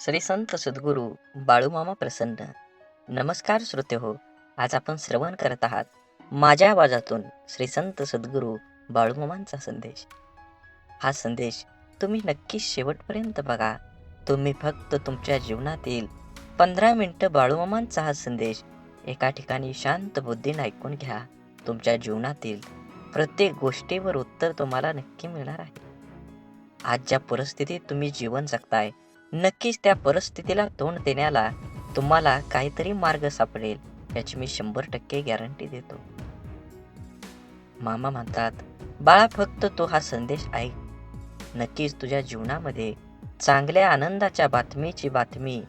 श्री संत सद्गुरू बाळूमामा प्रसन्न. नमस्कार श्रोते हो. आज आपण श्रवण करत आहात माझ्या आवाजातून श्री संत सद्गुरू बाळूमामांचा संदेश. हा संदेश तुम्ही नक्कीच शेवटपर्यंत बघा. तुम्ही फक्त तुमच्या जीवनातील 15 मिनिटं बाळूमामांचा हा संदेश एका ठिकाणी शांत बुद्धीने ऐकून घ्या. तुमच्या जीवनातील प्रत्येक गोष्टीवर उत्तर तुम्हाला नक्की मिळणार आहे. आज ज्या परिस्थितीत तुम्ही जीवन जगताय, नक्कीच त्या परिस्थितीला तोंड देण्याला तुम्हाला काहीतरी मार्ग सापडेल, याची मी 100% गॅरंटी देतो. मामा म्हणतात, बाळा फक्त तो हा संदेश ऐक. नक्कीच तुझ्या जीवनामध्ये चांगल्या आनंदाच्या बातमीची बातमी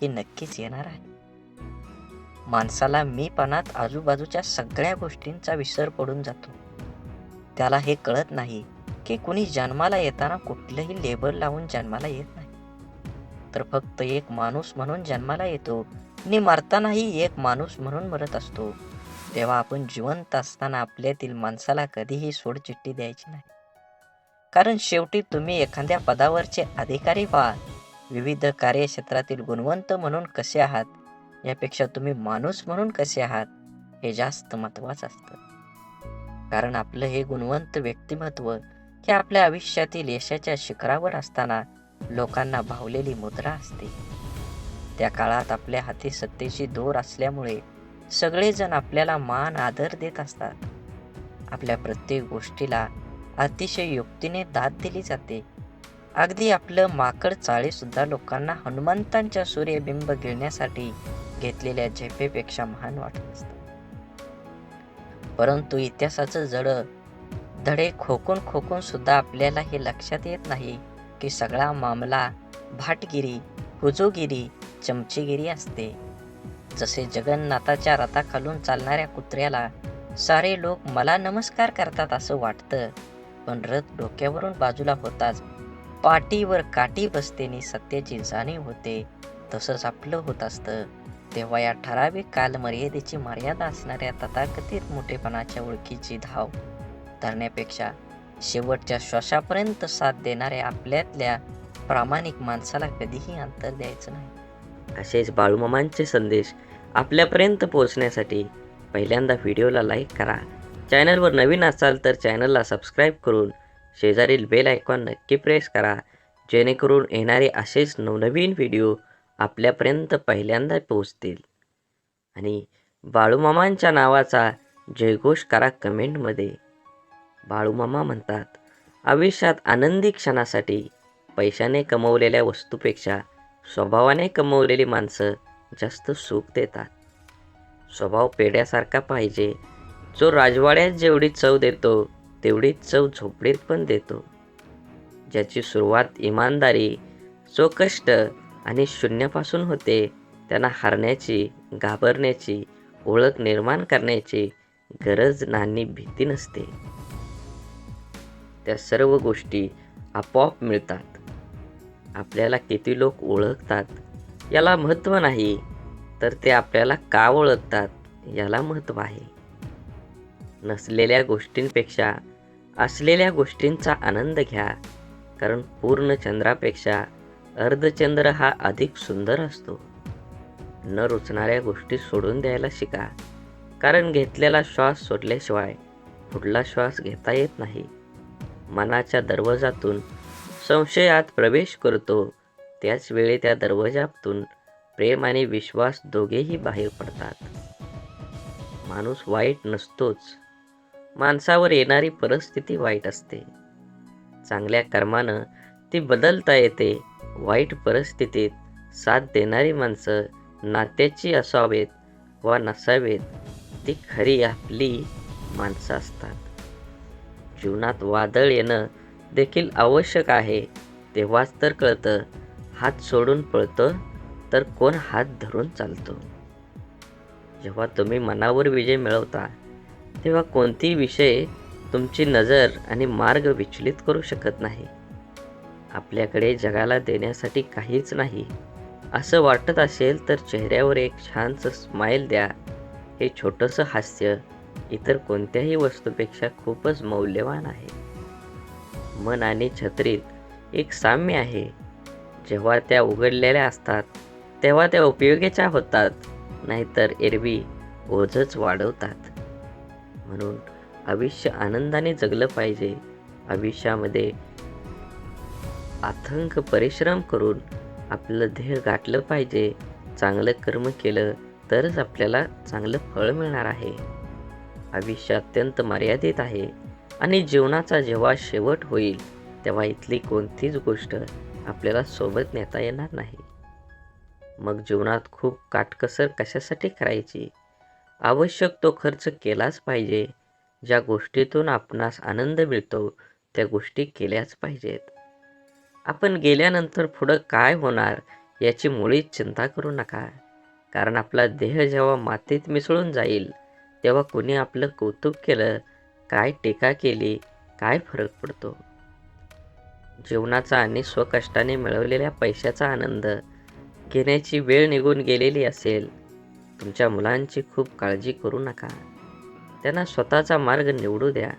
ही नक्कीच येणार आहे. माणसाला मीपणात आजूबाजूच्या सगळ्या गोष्टींचा विसर पडून जातो. त्याला हे कळत नाही की कुणी जन्माला येताना कुठलंही लेबल लावून जन्माला येत नाही, तर फक्त एक माणूस म्हणून जन्माला येतो आणि मरतानाही एक माणूस म्हणून मरत असतो. तेव्हा आपण जिवंत असताना आपल्यातील माणसाला कधीही सोडचिठ्ठी द्यायची नाही, कारण शेवटी तुम्ही एखाद्या पदावरचे अधिकारी व्हा. विविध कार्यक्षेत्रातील गुणवंत म्हणून कसे आहात यापेक्षा तुम्ही माणूस म्हणून कसे आहात हे जास्त महत्त्वाचं असतं. कारण आपलं हे गुणवंत व्यक्तिमत्व हे आपल्या आयुष्यातील यशाच्या शिखरावर असताना लोकांना भावलेली मुद्रा असते. त्या काळात आपल्या हाती सत्तेची दोर असल्यामुळे सगळेजण आपल्याला मान आदर देत असतात. आपल्या प्रत्येक गोष्टीला अतिशय युक्तीने दाद दिली जाते. अगदी आपलं माकड चाळे सुद्धा लोकांना हनुमंतांच्या सूर्यबिंब गिळण्यासाठी घेतलेल्या झेपेपेक्षा महान वाटत असतं. परंतु इतिहासाचं धडे खोकून सुद्धा आपल्याला हे लक्षात येत नाही की सगळा मामला भाटगिरी, हुजूगिरी, चमचेगिरी असते. जसे जगन्नाथाच्या रथाखालून चालणाऱ्या कुत्र्याला सारे लोक मला नमस्कार करतात असं वाटतं, पण रथ डोक्यावरून बाजूला होताच पाठीवर काठी बसतेनी सत्याची जाणीव होते. तसंच आपलं होत असतं. तेव्हा या ठराविक कालमर्यादेची मर्यादा असणाऱ्या तथाकथित मोठेपणाच्या ओळखीची धाव धरण्यापेक्षा शेवटच्या श्वासापर्यंत साथ देणाऱ्या आपल्यातल्या प्रामाणिक माणसाला कधीही अंतर द्यायचं नाही. असेच बाळूमामांचे संदेश आपल्यापर्यंत पोहोचण्यासाठी पहिल्यांदा व्हिडिओला लाईक करा. चॅनलवर नवीन असाल तर चॅनलला सबस्क्राईब करून शेजारील बेल आयकॉन नक्की प्रेस करा, जेणेकरून येणारे असेच नवनवीन व्हिडिओ आपल्यापर्यंत पहिल्यांदा पोहोचतील. आणि बाळूमामांच्या नावाचा जयघोष करा कमेंटमध्ये. बाळूमामा म्हणतात, आयुष्यात आनंदी क्षणासाठी पैशाने कमवलेल्या वस्तूपेक्षा स्वभावाने कमवलेली माणसं जास्त सुख देतात. स्वभाव पेढ्यासारखा पाहिजे, जो राजवाड्यात जेवढी चव देतो तेवढीच चव झोपडीत पण देतो. ज्याची सुरुवात इमानदारी, कष्ट आणि शून्यापासून होते, त्यांना हारण्याची, घाबरण्याची, ओळख निर्माण करण्याची गरज नाही, भीती नसते. त्या सर्व गोष्टी आपोआप मिळतात. आपल्याला किती लोक ओळखतात याला महत्त्व नाही, तर ते आपल्याला का ओळखतात याला महत्त्व आहे. नसलेल्या गोष्टींपेक्षा असलेल्या गोष्टींचा आनंद घ्या, कारण पूर्ण चंद्रापेक्षा अर्धचंद्र हा अधिक सुंदर असतो. न रुचणाऱ्या गोष्टी सोडून द्यायला शिका, कारण घेतलेला श्वास सोडल्याशिवाय पुढला श्वास घेता येत नाही. मनाच्या दरवाजातून संशय आत प्रवेश करतो, त्याच वेळी त्या दरवाजातून प्रेम आणि विश्वास दोघेही बाहेर पडतात. माणूस वाईट नसतोच, माणसावर येणारी परिस्थिती वाईट असते. चांगल्या कर्मानं ती बदलता येते. वाईट परिस्थितीत साथ देणारी माणसं नात्याची असावेत वा नसावेत, ती खरी आपली माणसं असतात. जीवनात वादळ येणं देखील आवश्यक आहे. तेव्हाच तर कळतं, हात सोडून पळतं तर कोण हात धरून चालतो. जेव्हा तुम्ही मनावर विजय मिळवता, तेव्हा कोणतीही विषय तुमची नजर आणि मार्ग विचलित करू शकत नाही. आपल्याकडे जगाला देण्यासाठी काहीच नाही असं वाटत असेल तर चेहऱ्यावर एक छानसं स्माईल द्या. हे छोटंसं हास्य इतर कोणत्याही वस्तूपेक्षा खूपच मौल्यवान आहे. मन आणि छत्रीत एक साम्य आहे. जेव्हा त्या उघडलेल्या असतात तेव्हा त्या उपयोगीच्या होतात, नाहीतर एरवी ओझंच वाढवतात. म्हणून आयुष्य आनंदाने जगलं पाहिजे. आयुष्यामध्ये अथक परिश्रम करून आपलं ध्येय गाठलं पाहिजे. चांगलं कर्म केलं तरच आपल्याला चांगलं फळ मिळणार आहे. आयुष्य अत्यंत मर्यादित आहे आणि जीवनाचा जेव्हा शेवट होईल तेव्हा इथली कोणतीच गोष्ट आपल्याला सोबत नेता येणार नाही. मग जीवनात खूप काटकसर कशासाठी करायची? आवश्यक तो खर्च केलाच पाहिजे. ज्या गोष्टीतून आपणास आनंद मिळतो त्या गोष्टी केल्याच पाहिजेत. आपण गेल्यानंतर पुढं काय होणार याची मुळीच चिंता करू नका. कारण आपला देह जेव्हा मातीत मिसळून जाईल तेव्हा कोणी आपलं कौतुक केलं, काय टीका केली, काय फरक पडतो? जीवनाचा आणि स्वकष्टाने मिळवलेल्या पैशाचा आनंद घेण्याची वेळ निघून गेलेली असेल. तुमच्या मुलांची खूप काळजी करू नका. त्यांना स्वतःचा मार्ग निवडू द्या.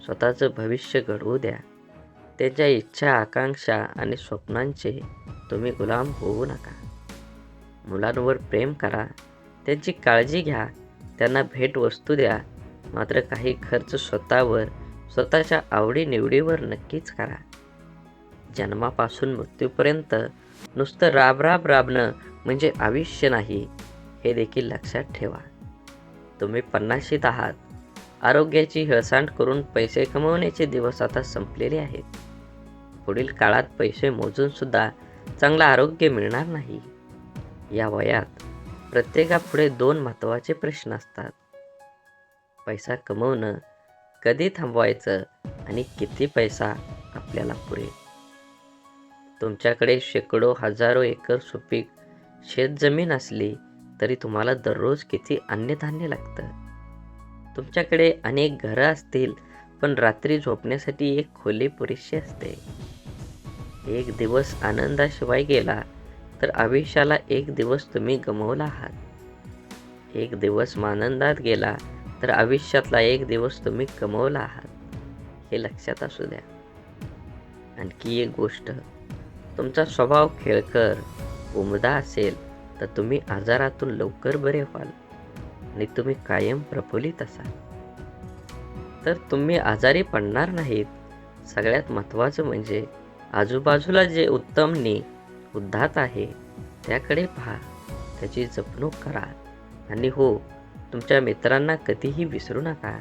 स्वतःचं भविष्य घडवू द्या. त्यांच्या इच्छा, आकांक्षा आणि स्वप्नांचे तुम्ही गुलाम होऊ नका. मुलांवर प्रेम करा. त्यांची काळजी घ्या. त्यांना भेटवस्तू द्या. मात्र काही खर्च स्वतःवर, स्वतःच्या आवडीनिवडीवर नक्कीच करा. जन्मापासून मृत्यूपर्यंत नुसतं राबणं म्हणजे आयुष्य नाही, हे देखील लक्षात ठेवा. तुम्ही 50शीत आहात. आरोग्याची हेळसांड करून पैसे कमवण्याचे दिवस आता संपलेले आहेत. पुढील काळात पैसे मोजून सुद्धा चांगलं आरोग्य मिळणार नाही. या वयात प्रत्येकापुढे 2 महत्त्वाचे प्रश्न असतात. पैसा कमवणं कधी थांबवायचं आणि किती पैसा आपल्याला पुरेल? तुमच्याकडे शेकडो, हजारो एकर सुपीक शेतजमीन असली तरी तुम्हाला दररोज किती अन्नधान्य लागतं? तुमच्याकडे अनेक घरं असतील पण रात्री झोपण्यासाठी एक खोली पुरेशी असते. एक दिवस आनंदाशिवाय गेला तर आयुष्याला एक दिवस तुम्ही गमावला आहात. एक दिवस आनंदात गेला तर आयुष्यातला एक दिवस तुम्ही कमवला आहात. हे लक्षात असू द्या. आणखी एक गोष्ट, तुमचा स्वभाव खेळकर, उमदा असेल तर तुम्ही आजारातून लवकर बरे व्हाल आणि तुम्ही कायम प्रफुल्लित असाल तर तुम्ही आजारी पडणार नाहीत. सगळ्यात महत्त्वाचं म्हणजे आजूबाजूला जे उत्तमनी उदात्त आहे त्याकडे पहा, त्याची जपणूक करा आणि हो, तुमच्या मित्रांना कधीही विसरू नका.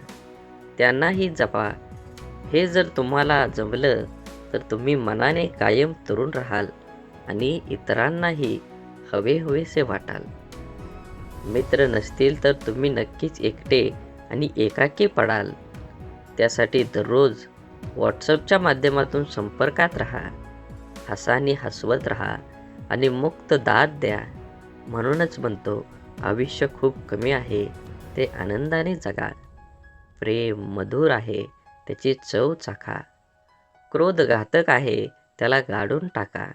त्यांनाही जपा. हे जर तुम्हाला जमलं तर तुम्ही मनाने कायम तरुण राहाल आणि इतरांनाही हवेहवेसे वाटाल. मित्र नसतील तर तुम्ही नक्कीच एकटे आणि एकाकी पडाल. त्यासाठी दररोज व्हॉट्सअपच्या माध्यमातून संपर्कात राहा. हसानी हसवत राहा आणि मुक्त दाद द्या. म्हणूनच म्हणतो, आयुष्य खूप कमी आहे, ते आनंदाने जगा. प्रेम मधुर आहे, त्याची चव चाखा. क्रोध घातक आहे, त्याला गाडून टाका.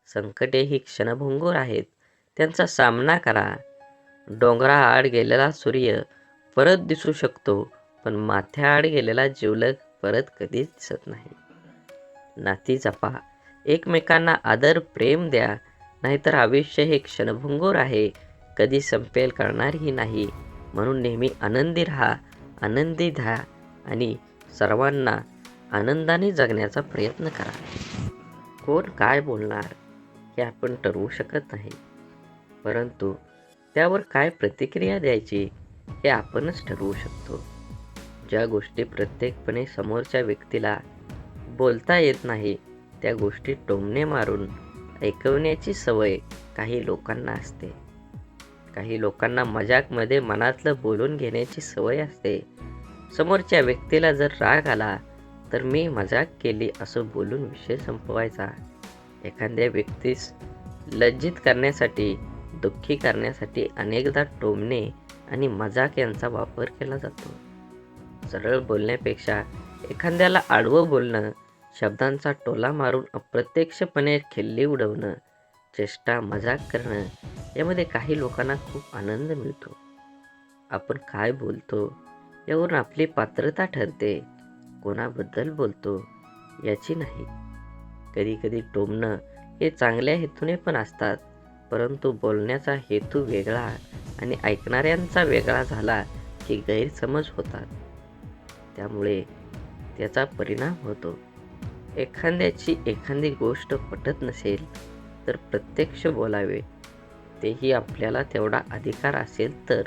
संकटे ही क्षणभंगूर आहेत, त्यांचा सामना करा. डोंगराआड गेलेला सूर्य परत दिसू शकतो, पण माथ्याआड गेलेला जिवलग परत कधीच दिसत नाही. नाती जपा. एकमेकांना आदर प्रेम द्या. नाहीतर आयुष्य हे क्षणभंगूर आहे, कधी संपेल कळणारही नाही. म्हणून नेहमी आनंदी राहा, आनंदी द्या आणि सर्वांना आनंदाने जगण्याचा प्रयत्न करा. कोण काय बोलणार हे आपण ठरवू शकत नाही, परंतु त्यावर काय प्रतिक्रिया द्यायची हे आपणच ठरवू शकतो. ज्या गोष्टी प्रत्यक्षपणे समोरच्या व्यक्तीला बोलता येत नाही त्या गोष्टी टोमणे मारून ऐकवण्याची सवय काही लोकांना असते. काही लोकांना मजाकमध्ये मनातलं बोलून घेण्याची सवय असते. समोरच्या व्यक्तीला जर राग आला तर मी मजाक केली असं बोलून विषय संपवायचा. एखाद्या व्यक्तीस लज्जित करण्यासाठी, दुःखी करण्यासाठी अनेकदा टोमणे आणि मजाक यांचा वापर केला जातो. सरळ बोलण्यापेक्षा एखाद्याला आडवं बोलणं, शब्दांचा टोला मारून अप्रत्यक्षपणे खिल्ली उडवणं, चेष्टा मजाक करणं यामध्ये काही लोकांना खूप आनंद मिळतो. आपण काय बोलतो यावरून आपली पात्रता ठरते, कोणाबद्दल बोलतो याची नाही. कधी कधी टोमणं हे चांगल्या हेतूने पण असतात, परंतु बोलण्याचा हेतू वेगळा आणि ऐकणाऱ्यांचा वेगळा झाला की गैरसमज होतात. त्यामुळे त्याचा परिणाम होतो. एखाद्याची एखादी गोष्ट पटत नसेल तर प्रत्यक्ष बोलावे, तेही आपल्याला तेवढा अधिकार असेल तर.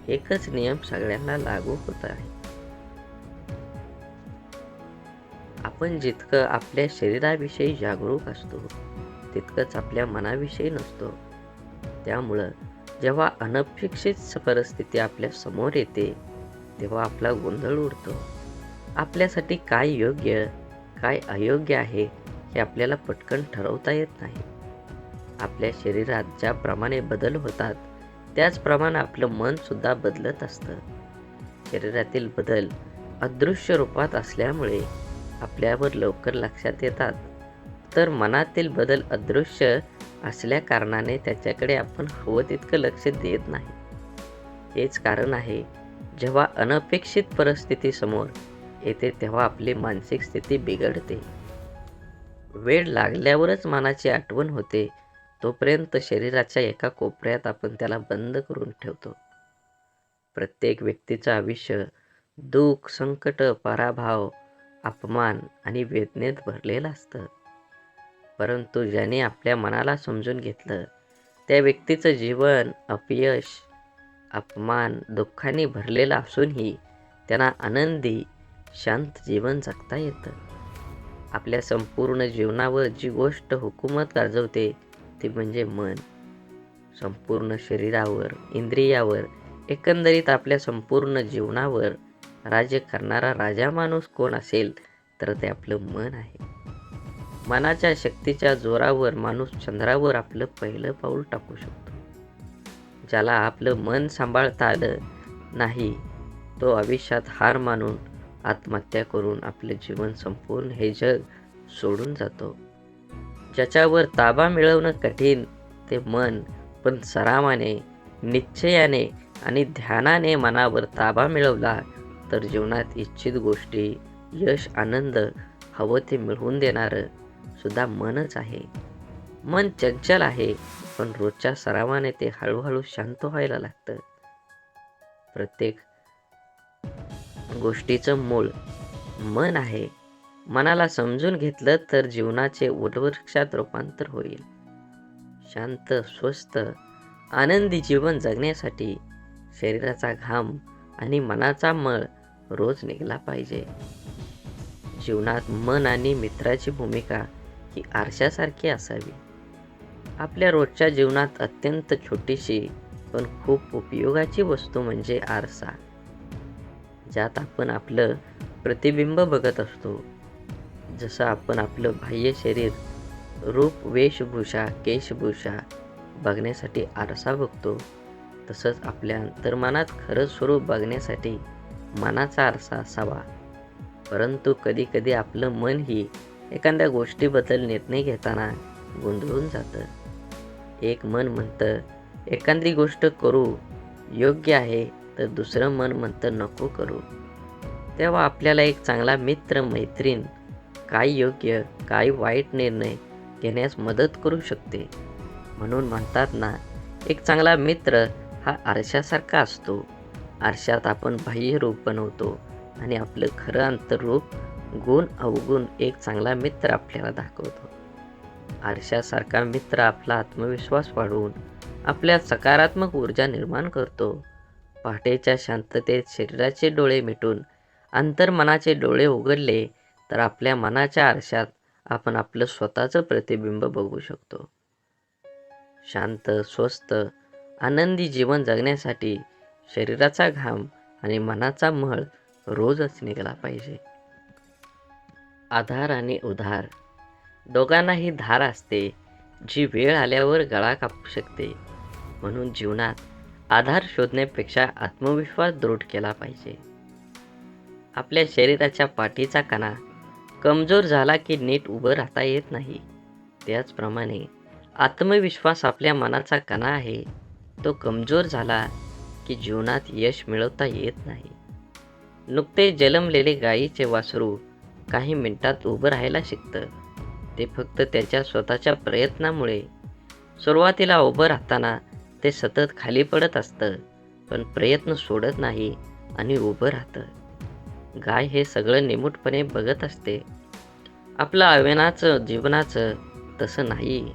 एकच नियम सगळ्यांना लागू होत आहे. आपण जितकं आपल्या शरीराविषयी जागरूक असतो तितकंच आपल्या मनाविषयी नसतो. त्यामुळं जेव्हा अनपेक्षित परिस्थिती आपल्या समोर येते तेव्हा आपला गोंधळ उडतो. आपल्यासाठी काय योग्य काय अयोग्य आहे हे आपल्याला पटकन ठरवता येत नाही. आपल्या शरीरात ज्याप्रमाणे बदल होतात त्याचप्रमाणे आपलं मन सुद्धा बदलत असतं. शरीरातील बदल अदृश्य रूपात असल्यामुळे आपल्यावर लवकर लक्षात येतात, तर मनातील बदल अदृश्य असल्या कारणाने त्याच्याकडे आपण हवं तितकं लक्ष देत नाही. हेच कारण आहे जेव्हा अनपेक्षित परिस्थिती समोर येते तेव्हा आपली मानसिक स्थिती बिघडते. वेळ लागल्यावरच मनाची आठवण होते, तोपर्यंत शरीराच्या एका कोपऱ्यात आपण त्याला बंद करून ठेवतो. प्रत्येक व्यक्तीचं आयुष्य दुःख, संकट, पराभव, अपमान आणि वेदनेत भरलेलं असतं. परंतु ज्याने आपल्या मनाला समजून घेतलं त्या व्यक्तीचं जीवन अपयश, अपमान, दुःखाने भरलेलं असूनही त्यांना आनंदी, शांत जीवन जगता येतं. आपल्या संपूर्ण जीवनावर जी गोष्ट हुकूमत गाजवते ती म्हणजे मन. संपूर्ण शरीरावर, इंद्रियावर, एकंदरीत आपल्या संपूर्ण जीवनावर राज्य करणारा राजा माणूस कोण असेल तर ते आपलं मन आहे. मनाच्या शक्तीच्या जोरावर माणूस चंद्रावर आपलं पहिलं पाऊल टाकू शकतो. ज्याला आपलं मन सांभाळता आलं नाही तो आयुष्यात हार मानून आत्महत्या करून आपलं जीवन संपूर्ण हे जग सोडून जातो. ज्याच्यावर ताबा मिळवणं कठीण ते मन, पण सरावाने, निश्चयाने आणि ध्यानाने मनावर ताबा मिळवला तर जीवनात इच्छित गोष्टी, यश, आनंद हवं ते मिळवून देणारं सुद्धा मनच आहे. मन चंचल आहे, पण रोजच्या सरावाने ते हळूहळू शांत व्हायला लागतं. प्रत्येक गोष्टीचं मूळ मन आहे. मनाला समजून घेतलं तर जीवनाचे वटवृक्षात रूपांतर होईल. शांत, स्वस्थ, आनंदी जीवन जगण्यासाठी शरीराचा घाम आणि मनाचा मळ रोज निघाला पाहिजे. जीवनात मन आणि मित्राची भूमिका ही आरशासारखी असावी. आपल्या रोजच्या जीवनात अत्यंत छोटीशी पण खूप उपयोगाची वस्तू म्हणजे आरसा, ज्यात आपण आपलं प्रतिबिंब बघत असतो. जसं आपण आपलं बाह्य शरीर, रूप, वेशभूषा, केशभूषा बघण्यासाठी आरसा बघतो, तसंच आपल्या अंतर्मनात खरं स्वरूप बघण्यासाठी मनाचा आरसा असावा. परंतु कधी कधी आपलं मनही एखाद्या गोष्टीबद्दल निर्णय घेताना गोंधळून जातं. एक मन म्हणतं एखादी गोष्ट करू योग्य आहे, तर दुसरं मन म्हणतं नको करू. तेव्हा आपल्याला एक चांगला मित्र, मैत्रीण काय योग्य काय वाईट निर्णय घेण्यास मदत करू शकते. म्हणून म्हणतात ना, एक चांगला मित्र हा आरशासारखा असतो. आरशात आपण बाह्य रूप बनवतो आणि आपलं खरं अंतर्रूप गुण अवगुण एक चांगला मित्र आपल्याला दाखवतो. आरशासारखा मित्र आपला आत्मविश्वास वाढवून आपल्यात सकारात्मक ऊर्जा निर्माण करतो. पहाटेच्या शांततेत शरीराचे डोळे मिटून अंतर्मनाचे डोळे उघडले तर आपल्या मनाच्या आरशात आपण आपलं स्वतःचं प्रतिबिंब बघू शकतो. शांत, स्वस्थ, आनंदी जीवन जगण्यासाठी शरीराचा घाम आणि मनाचा मळ रोजच निघाला पाहिजे. आधार आणि उधार दोघांनाही धार असते, जी वेळ आल्यावर गळा कापू शकते. म्हणून जीवनात आधार शोधण्यापेक्षा आत्मविश्वास दृढ केला पाहिजे. आपल्या शरीराच्या पाठीचा कणा कमजोर झाला की नीट उभं राहता येत नाही. त्याचप्रमाणे आत्मविश्वास आपल्या मनाचा कणा आहे, तो कमजोर झाला की जीवनात यश मिळवता येत नाही. नुकते जन्मलेले गायीचे वासरू काही मिनिटात उभं राहायला शिकतं, ते फक्त त्याच्या स्वतःच्या प्रयत्नामुळे. सुरुवातीला उभं राहताना ते सतत खाली पडत असतं, पण प्रयत्न सोडत नाही आणि उभं राहतं. गाय हे सगळं निमूटपणे बघत असते. आपलं आव्हानाचं जीवनाचं तसं नाही.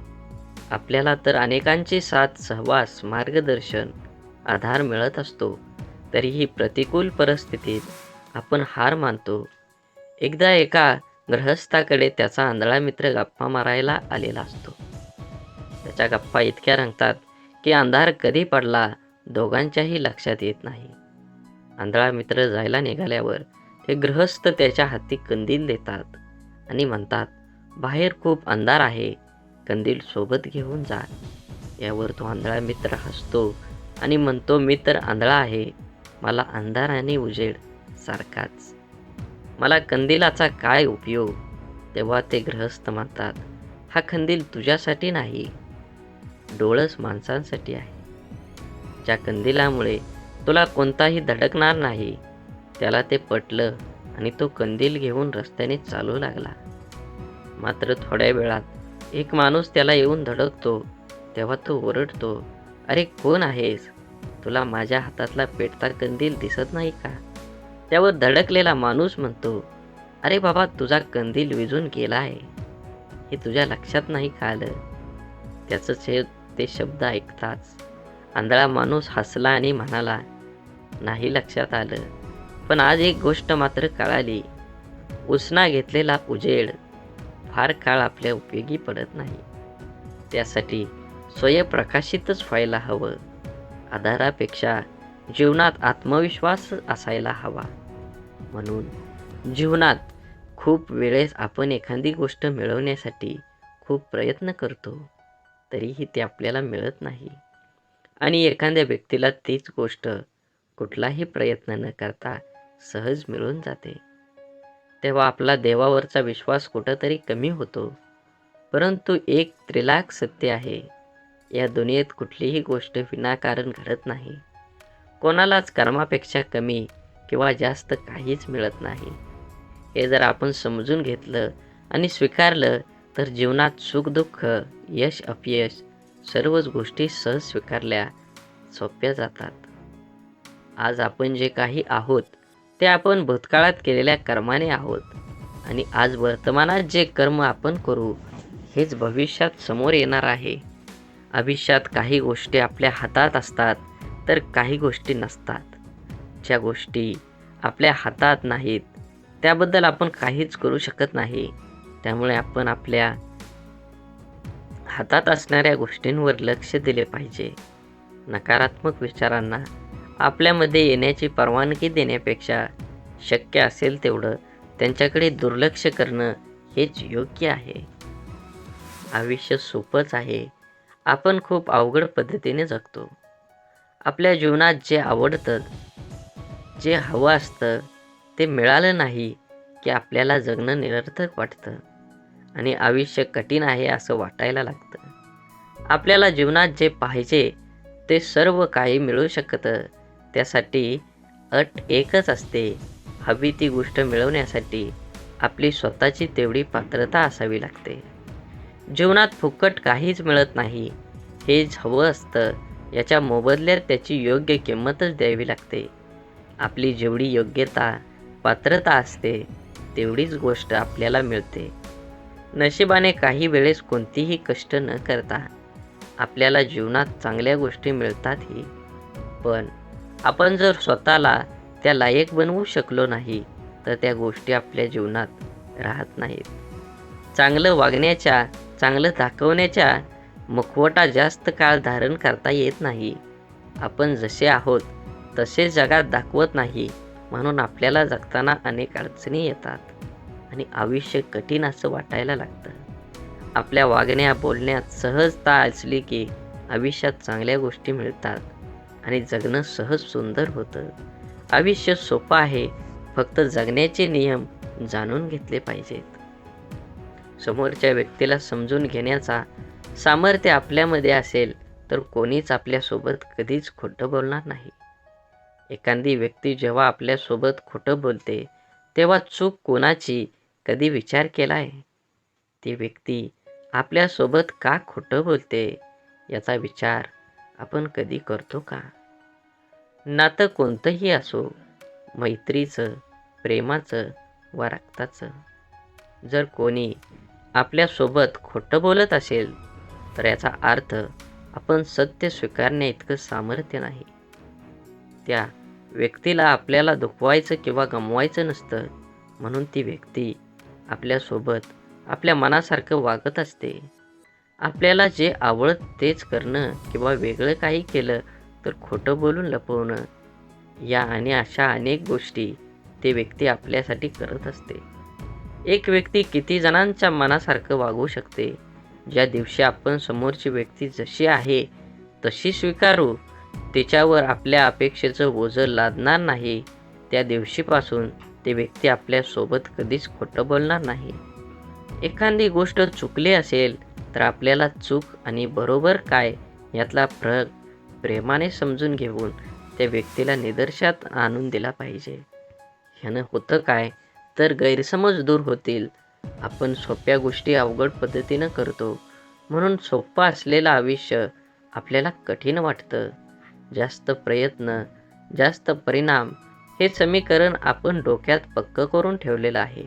आपल्याला तर अनेकांची साथ, सहवास, मार्गदर्शन, आधार मिळत असतो. तरीही प्रतिकूल परिस्थितीत आपण हार मानतो. एकदा एका गृहस्थाकडे त्याचा आंधळा मित्र गप्पा मारायला आलेला असतो. त्याच्या गप्पा इतक्या रंगतात की अंधार कधी पडला दोघांच्याही लक्षात येत नाही. आंधळा मित्र जायला निघाल्यावर ते गृहस्थ त्याच्या हाती कंदील देतात आणि म्हणतात, बाहेर खूप अंधार आहे, कंदील सोबत घेऊन जा. यावर तो आंधळा मित्र हसतो आणि म्हणतो, मी तर आंधळा आहे, मला अंधार आणि उजेड सारखाच, मला कंदिलाचा काय उपयोग. तेव्हा ते गृहस्थ म्हणतात, हा कंदील तुझ्यासाठी नाही, डोळस माणसांसाठी आहे. ज्या कंदिलामुळे तुला कोणताही धडकणार नाही. त्याला ते पटलं आणि तो कंदील घेऊन रस्त्याने चालू लागला. मात्र थोड्या वेळात एक माणूस त्याला येऊन धडकतो. तेव्हा तो ओरडतो, अरे कोण आहेस? तुला माझ्या हातातला पेटता कंदील दिसत नाही का? त्यावर धडकलेला माणूस म्हणतो, अरे बाबा, तुझा कंदील विझून गेला आहे, हे तुझ्या लक्षात नाही का आलं? त्याचं ते शब्द ऐकताच आंधळा माणूस हसला आणि म्हणाला, नाही लक्षात आलं, पण आज एक गोष्ट मात्र कळाली. उसना घेतलेला उजेड फार काळ आपल्या उपयोगी पडत नाही. त्यासाठी स्वयंप्रकाशितच व्हायला हवं. आधारापेक्षा जीवनात आत्मविश्वास असायला हवा. म्हणून जीवनात खूप वेळेस आपण एखादी गोष्ट मिळवण्यासाठी खूप प्रयत्न करतो, तरीही ते आपल्याला मिळत नाही. आणि एखाद्या व्यक्तीला तीच गोष्ट कुठलाही प्रयत्न न करता सहज मिळून जाते. तेव्हा आपला देवावरचा विश्वास कुठंतरी कमी होतो. परंतु एक त्रिलाख सत्य आहे, या दुनियेत कुठलीही गोष्ट विनाकारण घडत नाही. कोणालाच कर्मापेक्षा कमी किंवा जास्त काहीच मिळत नाही. हे जर आपण समजून घेतलं आणि स्वीकारलं तर जीवनात सुखदुःख, यश अपयश सर्वच गोष्टी सहज स्वीकारल्या सोप्या जातात. आज आपण जे काही आहोत ते आपण भूतकाळात केलेल्या कर्माने आहोत, आणि आज वर्तमानात जे कर्म आपण करू हेच भविष्यात समोर येणार आहे. आयुष्यात काही गोष्टी आपल्या हातात असतात तर काही गोष्टी नसतात. ज्या गोष्टी आपल्या हातात नाहीत त्याबद्दल आपण काहीच करू शकत नाही. त्यामुळे आपण आपल्या हातात असणाऱ्या गोष्टींवर लक्ष दिले पाहिजे. नकारात्मक विचारांना आपल्यामध्ये येण्याची परवानगी देण्यापेक्षा शक्य असेल तेवढं त्यांच्याकडे दुर्लक्ष करणं हेच योग्य आहे. आयुष्य सोपंच आहे, आपण खूप अवघड पद्धतीने जगतो. आपल्या जीवनात जे आवडतं, जे हवं असतं ते मिळालं नाही की आपल्याला जगणं निरर्थक वाटतं आणि आयुष्य कठीण आहे असं वाटायला लागतं. आपल्याला जीवनात जे पाहिजे ते सर्व काही मिळू शकतं. त्यासाठी अट एकच असते, हवी ती गोष्ट मिळवण्यासाठी आपली स्वतःची तेवढी पात्रता असावी लागते. जीवनात फुकट काहीच मिळत नाही. हेच हवं असतं याच्या मोबदल्यात त्याची योग्य किंमतच द्यावी लागते. आपली जेवढी योग्यता, पात्रता असते तेवढीच गोष्ट आपल्याला मिळते. नशिबाने काही वेळेस कोणतीही कष्ट न करता आपल्याला जीवनात चांगल्या गोष्टी मिळतातही. पण आपण जर स्वतःला त्या लायक बनवू शकलो नाही तर त्या गोष्टी आपल्या जीवनात राहत नाहीत. चांगलं वागण्याच्या, चांगलं दाखवण्याच्या मुखवटा जास्त काळ धारण करता येत नाही. आपण जसे आहोत तसे जगात दाखवत नाही, म्हणून आपल्याला जगताना अनेक अडचणी येतात आणि आयुष्य कठीण असं वाटायला लागतं. आपल्या वागण्या बोलण्यात सहजता असली की आयुष्यात चांगल्या गोष्टी मिळतात आणि जगणं सहज सुंदर होतं. आयुष्य सोपं आहे, फक्त जगण्याचे नियम जाणून घेतले पाहिजेत. समोरच्या व्यक्तीला समजून घेण्याचा सामर्थ्य आपल्यामध्ये असेल तर कोणीच आपल्यासोबत कधीच खोटं बोलणार नाही. एखादी व्यक्ती जेव्हा आपल्यासोबत खोटं बोलते तेव्हा चूक कोणाची कधी विचार केला आहे? ती व्यक्ती आपल्यासोबत का खोटं बोलते याचा विचार आपण कधी करतो का? नातं कोणतंही असो, मैत्रीचं, प्रेमाचं वा रक्ताचं, जर कोणी आपल्यासोबत खोटं बोलत असेल तर याचा अर्थ आपण सत्य स्वीकारण्या इतकं सामर्थ्य नाही. त्या व्यक्तीला आपल्याला दुखवायचं किंवा गमवायचं नसतं, म्हणून ती व्यक्ती आपल्यासोबत आपल्या मनासारखं वागत असते. आपल्याला जे आवडत तेच करणं किंवा वेगळं काही केलं तर खोटं बोलून लपवणं, या आणि अशा अनेक गोष्टी ती व्यक्ती आपल्यासाठी करत असते. एक व्यक्ती किती जणांच्या मनासारखं वागू शकते? ज्या दिवशी आपण समोरची व्यक्ती जशी आहे तशी स्वीकारू, तिच्यावर आपल्या अपेक्षेचं ओझं लादणार नाही, त्या दिवशीपासून ती व्यक्ती आपल्यासोबत कधीच खोटं बोलणार नाही. एखादी गोष्ट चुकली असेल तर आपल्याला चूक आणि बरोबर काय यातला फरक प्रेमाने समजून घेऊन त्या व्यक्तीला निदर्शनात आणून दिला पाहिजे. ह्यानं होतं काय तर गैरसमज दूर होतील. आपण सोप्या गोष्टी अवघड पद्धतीनं करतो, म्हणून सोपं असलेलं आयुष्य आपल्याला कठीण वाटतं. जास्त प्रयत्न, जास्त परिणाम हे समीकरण आपण डोक्यात पक्कं करून ठेवलेलं आहे.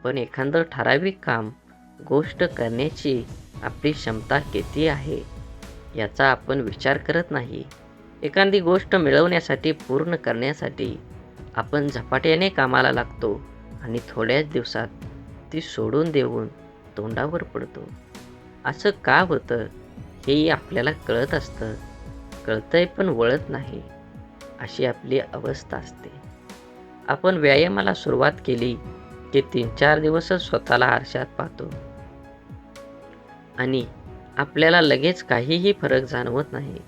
पण एखादं ठराविक काम, गोष्ट करण्याची आपली क्षमता किती आहे याचा आपण विचार करत नाही. एखादी गोष्ट मिळवण्यासाठी, पूर्ण करण्यासाठी आपण झपाट्याने कामाला लागतो आणि थोड्याच दिवसात ती सोडून देऊन तोंडावर पडतो. असं का होतं हेही आपल्याला कळत असतं, कळतंय पण वळत नाही, अशी आपली अवस्था असते. आपण व्यायामाला सुरुवात केली की 3-4 दिवसच स्वतःला आरशात पाहतो आणि आपल्याला लगेच काहीही फरक जाणवत नाही.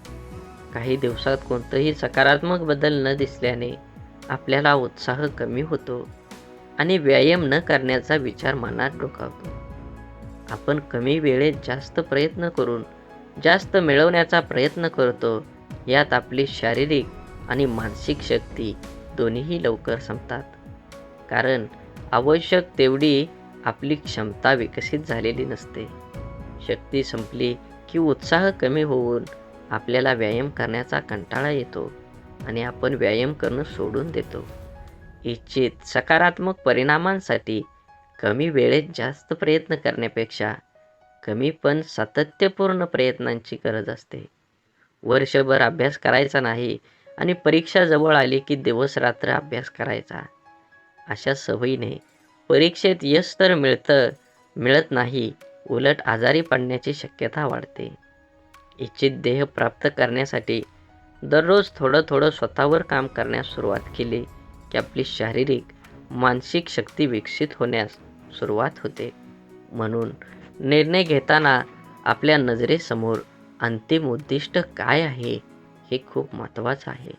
काही दिवसात कोणतंही सकारात्मक बदल न दिसल्याने आपल्याला उत्साह कमी होतो आणि व्यायाम न करण्याचा विचार मनात डोकावतो. आपण कमी वेळेत जास्त प्रयत्न करून जास्त मिळवण्याचा प्रयत्न करतो. यात आपली शारीरिक आणि मानसिक शक्ती दोन्हीही लवकर संपतात. कारण आवश्यक तेवढी आपली क्षमता विकसित झालेली नसते. शक्ती संपली की उत्साह कमी होऊन आपल्याला व्यायाम करण्याचा कंटाळा येतो आणि आपण व्यायाम करणं सोडून देतो. इच्छित सकारात्मक परिणामांसाठी कमी वेळेत जास्त प्रयत्न करण्यापेक्षा कमी पण सातत्यपूर्ण प्रयत्नांची गरज असते. वर्षभर अभ्यास करायचा नाही आणि परीक्षा जवळ आली की दिवस रात्र अभ्यास करायचा. अशा सवयीने परीक्षेत यश तर मिळत नाही, उलट आजारी पडण्याची शक्यता वाढते. इच्छित ध्येय प्राप्त करण्यासाठी दररोज थोडं थोडं स्वतःवर काम करण्यास सुरुवात केली की आपली शारीरिक, मानसिक शक्ती विकसित होण्यास सुरुवात होते. म्हणून निर्णय घेताना आपल्या नजरेसमोर अंतिम उद्दिष्ट काय आहे हे खूप महत्त्वाचं आहे.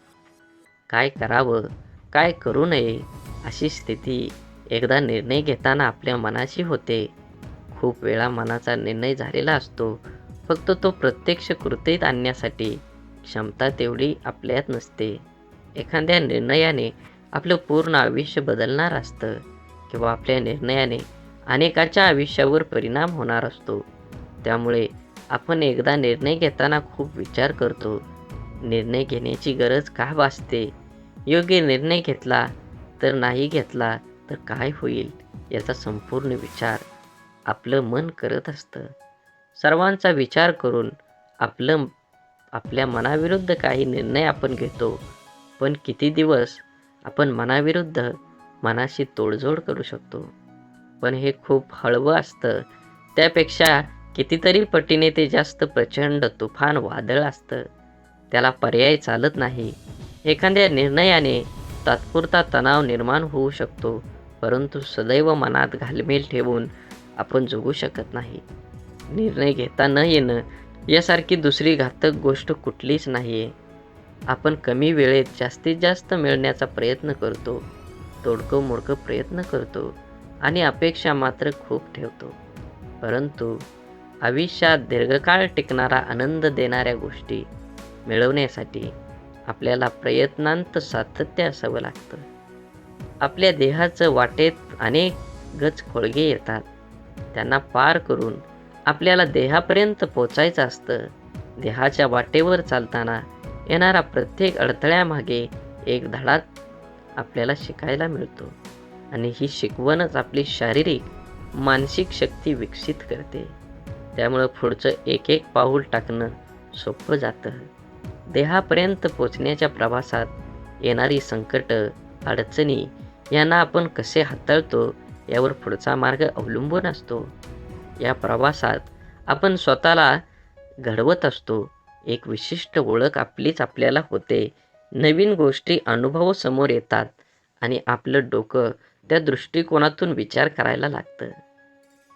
काय करावं, काय करू नये अशी स्थिती एकदा निर्णय घेताना आपल्या मनाची होते. खूप वेळा मनाचा निर्णय झालेला असतो, फक्त तो प्रत्यक्ष कृतीत आणण्यासाठी क्षमता तेवढी आपल्यात नसते. एखाद्या निर्णयाने आपलं पूर्ण आयुष्य बदलणार असतं किंवा आपल्या निर्णयाने अनेकाच्या आयुष्यावर परिणाम होणार असतो. त्यामुळे आपण एकदा निर्णय घेताना खूप विचार करतो. निर्णय घेण्याची गरज का भासते? योग्य निर्णय घेतला तर नाही घेतला तर काय होईल याचा संपूर्ण विचार आपलं मन करत असतं. सर्वांचा विचार करून आपल्या मनाविरुद्ध काही निर्णय आपण घेतो. पण किती दिवस आपण मनाशी तोडजोड करू शकतो? पण हे खूप हळवं असतं. त्यापेक्षा कितीतरी पटीने ते जास्त प्रचंड तुफान वादळ असतं. त्याला पर्याय चालत नाही. एखाद्या निर्णयाने तात्पुरता तणाव निर्माण होऊ शकतो, परंतु सदैव मनात घालमेल ठेवून आपण जगू शकत नाही. निर्णय घेता न येणं यासारखी दुसरी घातक गोष्ट कुठलीच नाही आहे. आपण कमी वेळेत जास्तीत जास्त मिळण्याचा प्रयत्न करतो, तोडकं मोडकं प्रयत्न करतो आणि अपेक्षा मात्र खूप ठेवतो. परंतु आयुष्यात दीर्घकाळ टिकणारा आनंद देणाऱ्या गोष्टी मिळवण्यासाठी आपल्याला प्रयत्नांत सातत्य असावं लागतं. आपल्या देहाचं वाटेत अनेक गज खोळगे येतात. त्यांना पार करून आपल्याला देहापर्यंत पोचायचं असतं. देहाच्या वाटेवर चालताना येणारा प्रत्येक अडथळ्यामागे एक धडा आपल्याला शिकायला मिळतो आणि ही शिकवणच आपली शारीरिक मानसिक शक्ती विकसित करते. त्यामुळं पुढचं एक एक पाऊल टाकणं सोपं जातं. देहापर्यंत पोचण्याच्या प्रवासात येणारी संकट अडचणी यांना आपण कसे हाताळतो यावर पुढचा मार्ग अवलंबून असतो. या प्रवासात आपण स्वतःला घडवत असतो. एक विशिष्ट ओळख आपल्याला होते. नवीन गोष्टी अनुभव समोर येतात आणि आपलं डोकं त्या दृष्टिकोनातून विचार करायला लागतं.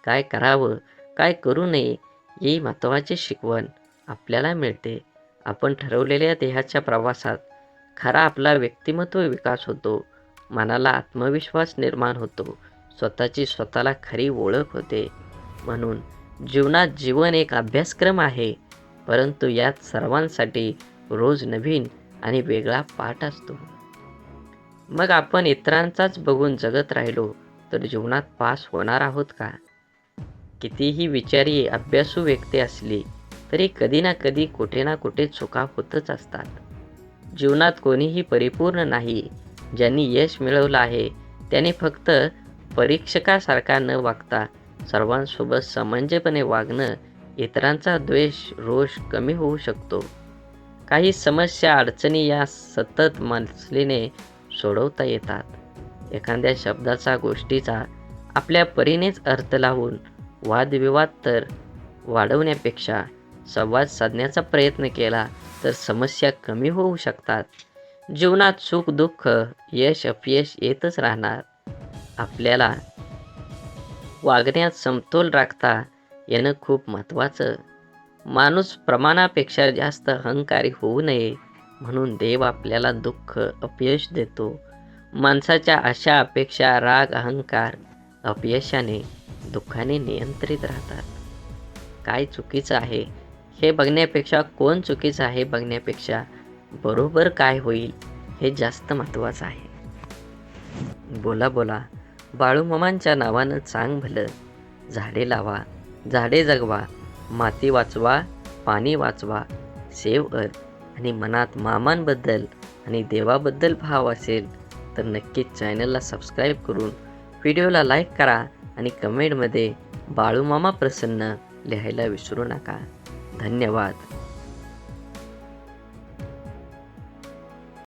काय करावं, काय करू नये ही महत्त्वाची शिकवण आपल्याला मिळते. आपण ठरवलेल्या देहाच्या प्रवासात खरा आपला व्यक्तिमत्व विकास होतो. मनाला आत्मविश्वास निर्माण होतो. स्वतःला खरी ओळख होते. म्हणून जीवन एक अभ्यासक्रम आहे, परंतु यात सर्वांसाठी रोज नवीन आणि वेगळा पाठ असतो. मग आपण इतरांचाच बघून जगत राहिलो तर जीवनात पास होणार आहोत का? कितीही विचारी अभ्यासू व्यक्ती असली तरी कधी ना कधी कुठे ना कुठे चुका होतच असतात. जीवनात कोणीही परिपूर्ण नाही. ज्यांनी यश मिळवलं आहे त्याने फक्त परीक्षकासारखा न वागता सर्वांसोबत समंजसपणे वागणं इतरांचा द्वेष रोष कमी होऊ शकतो. काही समस्या अडचणी या सतत मसलीने सोडवता येतात. एखाद्या शब्दाचा गोष्टीचा आपल्या परीनेच अर्थ लावून वादविवाद तर वाढवण्यापेक्षा संवाद साधण्याचा प्रयत्न केला तर समस्या कमी होऊ शकतात. जीवनात सुख दुःख यश अपयश येतच राहणार. आपल्याला वागण्यात समतोल राखता येणं खूप महत्त्वाचं. माणूस प्रमाणापेक्षा जास्त अहंकारी होऊ नये म्हणून देव आपल्याला दुःख अपयश देतो. माणसाच्या आशा अपेक्षा राग अहंकार अपयशाने दुःखाने नियंत्रित राहतात. काय चुकीचं आहे हे बघण्यापेक्षा कोण चुकीचं आहे बघण्यापेक्षा बरोबर काय होईल हे जास्त महत्त्वाचं आहे. बोला बोला बाळूमामांच्या नावानं चांग भलं. झाडे लावा, झाडे जगवा, माती वाचवा, पाणी वाचवा. सेव्ह अर्थ आणि मनात मामांबद्दल आणि देवाबद्दल भाव असेल तर नक्कीच चॅनलला सबस्क्राईब करून व्हिडिओला लाईक करा आणि कमेंटमध्ये बाळूमामा प्रसन्न लिहायला विसरू नका. धन्यवाद.